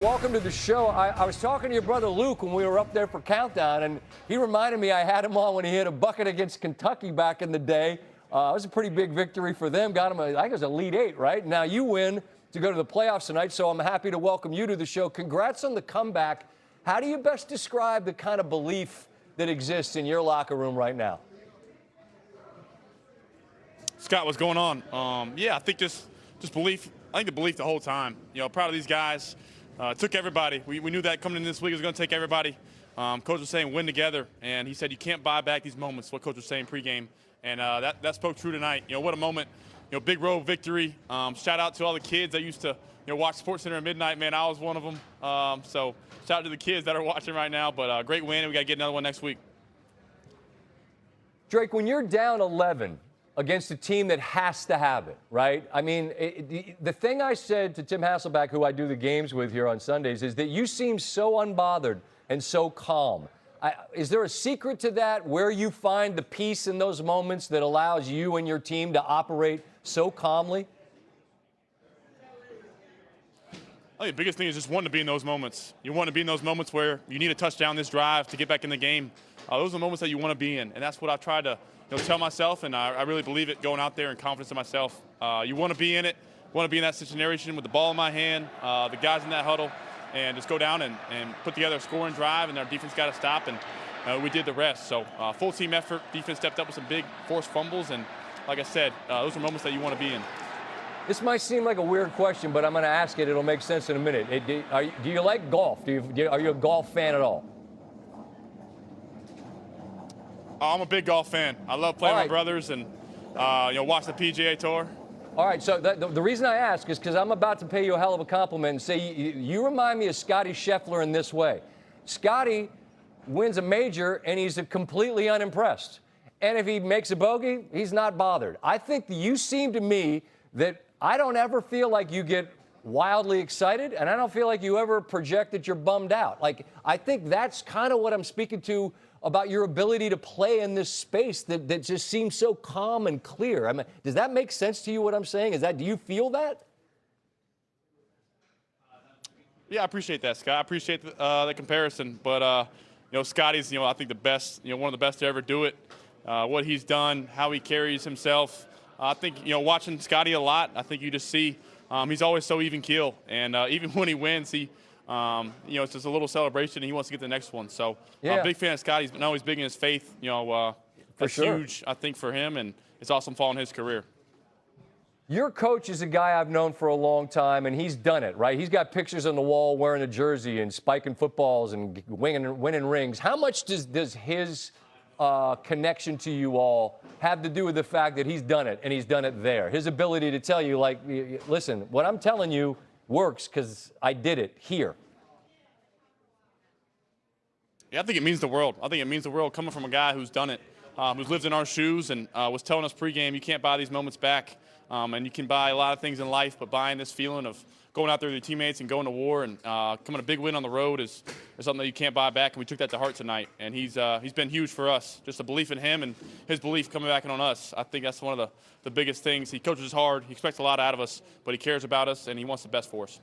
Welcome to the show. I was talking to your brother Luke when we were up there for Countdown, and he reminded me I had him on when he hit a bucket against Kentucky back in the day. It was a pretty big victory for them. Got him, I think it was Elite Eight, right? Now you win to go to the playoffs tonight, so I'm happy to welcome you to the show. Congrats on the comeback. How do you best describe the kind of belief that exists in your locker room right now? Scott, what's going on? Yeah, I think just belief. I think the belief the whole time. You know, proud of these guys. Took everybody. We knew that coming in this week it was going to take everybody. Coach was saying win together, and he said you can't buy back these moments. What Coach was saying pregame, and that spoke true tonight. You know, what a moment. You know, big road victory. Shout out to all the kids that used to watch SportsCenter at midnight. Man, I was one of them. So shout out to the kids that are watching right now. But great win, and we got to get another one next week. Drake, when you're down 11 against a team that has to have it, right? I mean, the thing I said to Tim Hasselback, who I do the games with here on Sundays, is that you seem so unbothered and so calm. Is there a secret to that, where you find the peace in those moments that allows you and your team to operate so calmly? I think the biggest thing is just wanting to be in those moments. You want to be in those moments where you need a touchdown this drive to get back in the game. Those are the moments that you want to be in, and that's what I've tried to tell myself, and I really believe it going out there and confidence in myself. You want to be in it, want to be in that situation with the ball in my hand, the guys in that huddle, and just go down and put together a scoring drive, and our defense got to stop, and we did the rest. So full team effort. Defense stepped up with some big forced fumbles, and like I said, those are moments that you want to be in. This might seem like a weird question, but I'm going to ask it. It'll make sense in a minute. Do you like golf? Are you a golf fan at all? I'm a big golf fan. I love playing with my brothers and watch the PGA Tour. All right, so the reason I ask is because I'm about to pay you a hell of a compliment and say you remind me of Scotty Scheffler in this way. Scotty wins a major, and he's completely unimpressed. And if he makes a bogey, he's not bothered. I think that you seem to me that I don't ever feel like you get wildly excited, and I don't feel like you ever project that you're bummed out. Like, I think that's kind of what I'm speaking to about your ability to play in this space that just seems so calm and clear. I mean, does that make sense to you, what I'm saying? Do you feel that? Yeah, I appreciate that, Scott. I appreciate the comparison. But, Scotty's, I think the best, one of the best to ever do it. What he's done, how he carries himself. I think, watching Scotty a lot, I think you just see he's always so even keel. And even when he wins, it's just a little celebration, and he wants to get the next one. So I'm a big fan of Scotty. He's always big in his faith. That's huge, I think, for him, and it's awesome following his career. Your coach is a guy I've known for a long time, and he's done it, right? He's got pictures on the wall wearing a jersey and spiking footballs and winning rings. How much does his connection to you all have to do with the fact that he's done it, and he's done it there? His ability to tell you, like, listen, what I'm telling you works because I did it here. Yeah, I think it means the world. I think it means the world coming from a guy who's done it, who's lived in our shoes, and was telling us pregame you can't buy these moments back, and you can buy a lot of things in life, but buying this feeling of going out there with your teammates and going to war and coming a big win on the road is something that you can't buy back, and we took that to heart tonight. And he's been huge for us. Just the belief in him and his belief coming back on us. I think that's one of the biggest things. He coaches hard. He expects a lot out of us, but he cares about us, and he wants the best for us.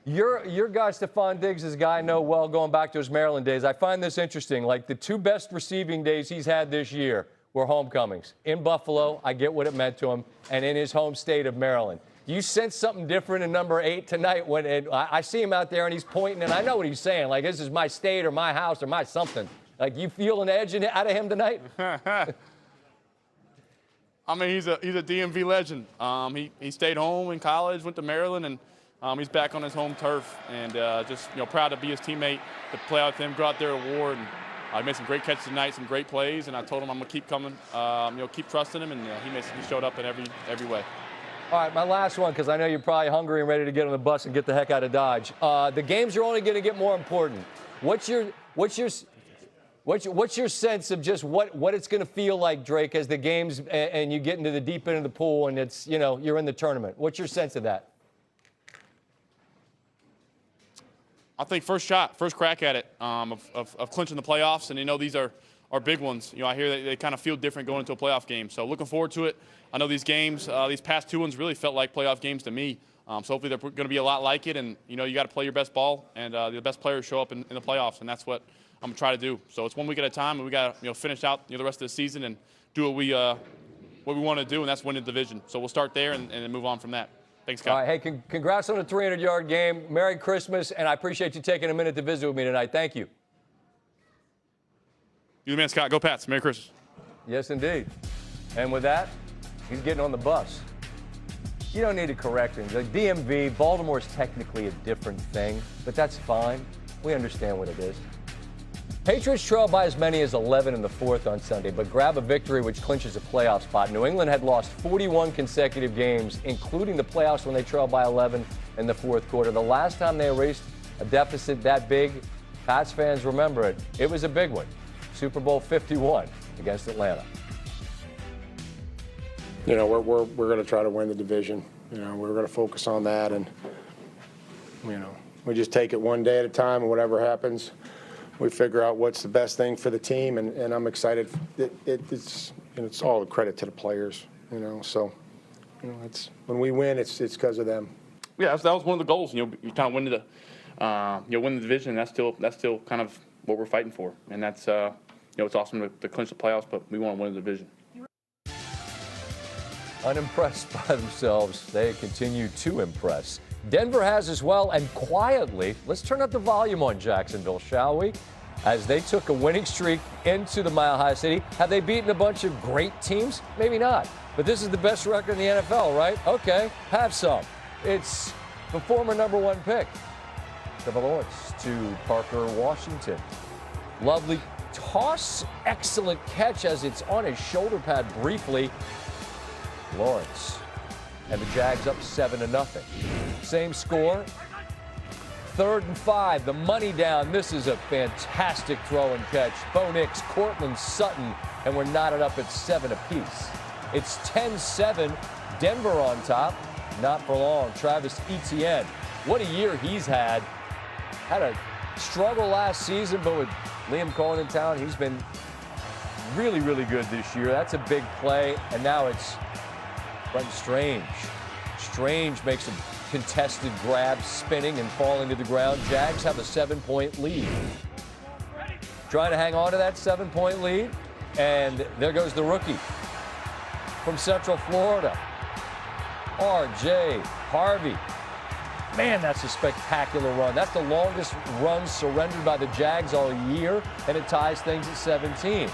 Your guy, Stephon Diggs, is a guy I know well going back to his Maryland days. I find this interesting. Like, the two best receiving days he's had this year were homecomings. In Buffalo, I get what it meant to him, and in his home state of Maryland. You sense something different in number 8 tonight when I see him out there and he's pointing, and I know what he's saying. Like, this is my state or my house or my something. Like, you feel an edge out of him tonight? I mean, he's a DMV legend. He stayed home in college, went to Maryland, and he's back on his home turf. And just proud to be his teammate, to play out with him, go out there at war. And I made some great catches tonight, some great plays, and I told him I'm gonna keep coming, keep trusting him, and he showed up in every way. All right, my last one, because I know you're probably hungry and ready to get on the bus and get the heck out of Dodge. The games are only going to get more important. What's your sense of just what it's going to feel like, Drake, as the games and you get into the deep end of the pool and it's you're in the tournament? What's your sense of that? I think first crack at it of clinching the playoffs, and these are big ones. I hear that they kind of feel different going into a playoff game. So looking forward to it. I know these games, these past two ones really felt like playoff games to me. So hopefully they're going to be a lot like it, and you got to play your best ball, and the best players show up in the playoffs, and that's what I'm going to try to do. So it's 1 week at a time, and we got to finish out the rest of the season and do what we want to do, and that's win the division. So we'll start there and then move on from that. Thanks, Scott. All right, hey, congrats on a 300-yard game. Merry Christmas, and I appreciate you taking a minute to visit with me tonight. Thank you. You the man, Scott. Go Pats. Merry Christmas. Yes, indeed. And with that, he's getting on the bus. You don't need to correct him. The DMV, Baltimore's technically a different thing, but that's fine. We understand what it is. Patriots trail by as many as 11 in the fourth on Sunday, but grab a victory which clinches a playoff spot. New England had lost 41 consecutive games, including the playoffs when they trailed by 11 in the fourth quarter. The last time they erased a deficit that big, Pats fans remember it. It was a big one. Super Bowl 51 against Atlanta. We're going to try to win the division. We're going to focus on that, and we just take it one day at a time, and whatever happens, we figure out what's the best thing for the team. And I'm excited. It's all the credit to the players. So it's when we win, it's because of them. Yeah, that was one of the goals. You kind of win the division. And that's still kind of what we're fighting for, and that's it's awesome to clinch the playoffs, but we want to win the division. Unimpressed by themselves, they continue to impress. Denver has as well, and quietly, let's turn up the volume on Jacksonville, shall we? As they took a winning streak into the Mile High City. Have they beaten a bunch of great teams? Maybe not. But this is the best record in the NFL, right? Okay, have some. It's the former #1 pick, Trevor Lawrence to Parker Washington. Lovely toss, excellent catch as it's on his shoulder pad briefly. Lawrence and the Jags up 7-0. Same score. 3rd and 5. The money down. This is a fantastic throw and catch. Bo Nix, Cortland Sutton, and we're knotted up at 7 apiece. It's 10-7. Denver on top. Not for long. Travis Etienne. What a year he's had. Had a struggle last season, but with Liam Cohen in town, he's been really, really good this year. That's a big play, and now it's Brent Strange. Strange makes a contested grab, spinning and falling to the ground. Jags have a 7-point lead. Trying to hang on to that 7-point lead, and there goes the rookie from Central Florida, R.J. Harvey. Man, that's a spectacular run. That's the longest run surrendered by the Jags all year, and it ties things at 17.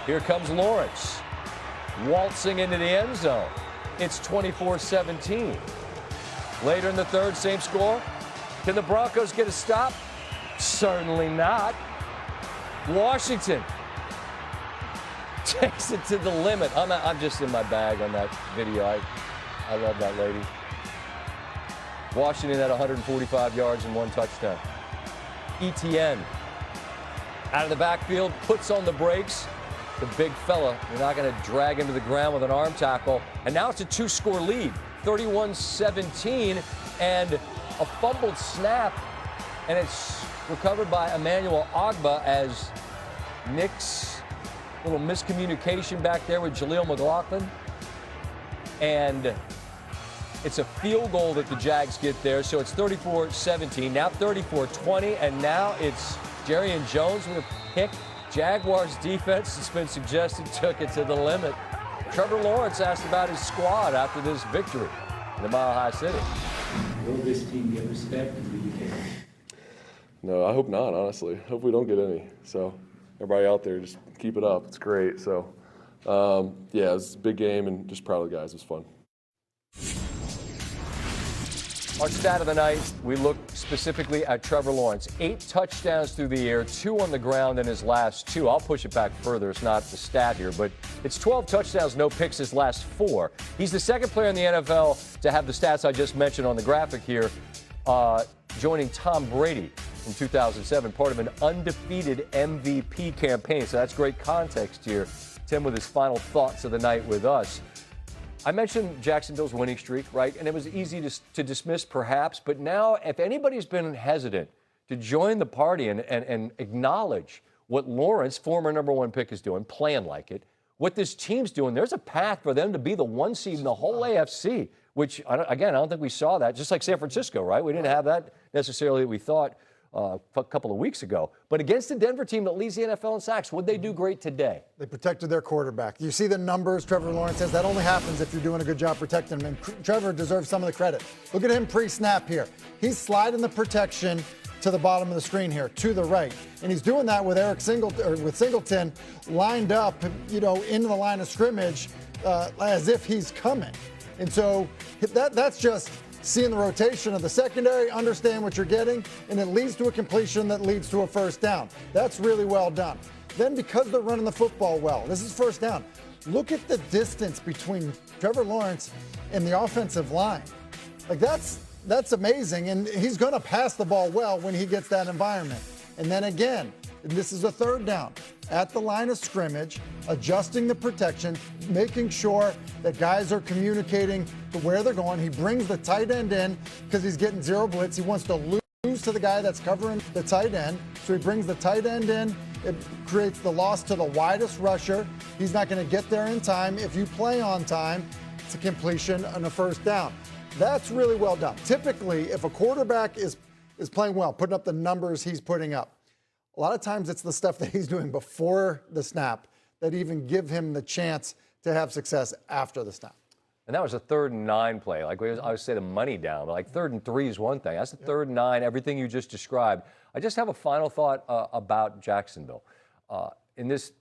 Here comes Lawrence, waltzing into the end zone. It's 24-17. Later in the third, same score. Can the Broncos get a stop? Certainly not. Washington takes it to the limit. I'm just in my bag on that video. I love that lady. Washington had 145 yards and 1 touchdown. Etienne out of the backfield, puts on the brakes. The big fella, you're not going to drag him to the ground with an arm tackle. And now it's a 2-score lead, 31-17, and a fumbled snap, and it's recovered by Emmanuel Ogbah as Nick's little miscommunication back there with Jaleel McLaughlin. And it's a field goal that the Jags get there, so it's 34-17, now 34-20, and now it's Jerry Jones with a pick. Jaguars defense, it's been suggested, took it to the limit. Trevor Lawrence asked about his squad after this victory in the Mile High City. Will this team get respect in the UK? No, I hope not, honestly. I hope we don't get any. So everybody out there, just keep it up. It's great. So, yeah, it was a big game, and just proud of the guys. It was fun. Our stat of the night, we look specifically at Trevor Lawrence. 8 touchdowns through the air, 2 on the ground in his last 2. I'll push it back further. It's not the stat here, but it's 12 touchdowns, no picks his last 4. He's the second player in the NFL to have the stats I just mentioned on the graphic here, joining Tom Brady in 2007, part of an undefeated MVP campaign. So that's great context here. Tim with his final thoughts of the night with us. I mentioned Jacksonville's winning streak, right? And it was easy to dismiss perhaps, but now if anybody's been hesitant to join the party and acknowledge what Lawrence, former #1 pick, is doing, playing like it, what this team's doing, there's a path for them to be the 1 seed in the whole AFC which, again, I don't think we saw that, just like San Francisco, right? We didn't have that necessarily that we thought a couple of weeks ago. But against the Denver team that leads the NFL in sacks, what'd they do great today? They protected their quarterback. You see the numbers Trevor Lawrence says. That only happens if you're doing a good job protecting him. And Trevor deserves some of the credit. Look at him pre-snap here. He's sliding the protection to the bottom of the screen here, to the right. And he's doing that with Singleton lined up, into the line of scrimmage as if he's coming. And so that's just seeing the rotation of the secondary, understand what you're getting, and it leads to a completion that leads to a first down. That's really well done. Then because they're running the football well, this is first down. Look at the distance between Trevor Lawrence and the offensive line. Like that's amazing, and he's going to pass the ball well when he gets that environment. And then again, and this is a third down, at the line of scrimmage, adjusting the protection, making sure that guys are communicating to where they're going. He brings the tight end in because he's getting zero blitz. He wants to lose to the guy that's covering the tight end. So he brings the tight end in. It creates the loss to the widest rusher. He's not going to get there in time. If you play on time, it's a completion and a first down. That's really well done. Typically, if a quarterback is playing well, putting up the numbers he's putting up, a lot of times it's the stuff that he's doing before the snap that even give him the chance to have success after the snap. And that was a 3rd and 9 play. Like I would say the money down, but like 3rd and 3 is one thing. That's the 3rd and 9, everything you just described. I just have a final thought about Jacksonville. In this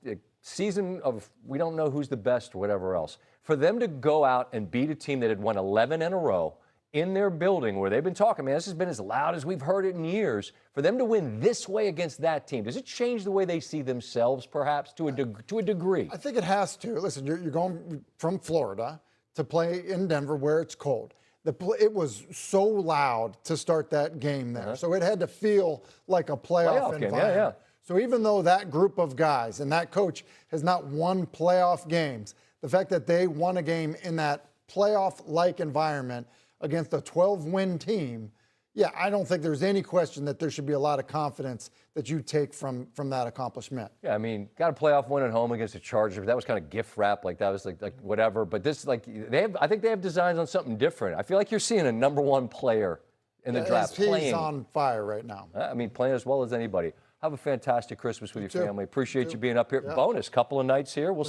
season of we don't know who's the best or whatever else, for them to go out and beat a team that had won 11 in a row in their building where they've been talking, man, this has been as loud as we've heard it in years, for them to win this way against that team, does it change the way they see themselves perhaps to a degree? I think it has to. Listen, you're going from Florida to play in Denver where it's cold. It was so loud to start that game there. So it had to feel like a playoff environment. Game. Yeah. So even though that group of guys and that coach has not won playoff games, the fact that they won a game in that playoff-like environment against a 12-win team, yeah, I don't think there's any question that there should be a lot of confidence that you take from that accomplishment. Yeah, I mean, got a playoff win at home against the Chargers, but that was kind of gift wrap, like that was like whatever. But this, I think they have designs on something different. I feel like you're seeing a #1 player in the draft playing. He's on fire right now. I mean, playing as well as anybody. Have a fantastic Christmas with your family. Appreciate you being up here. Yeah. Bonus, couple of nights here. We'll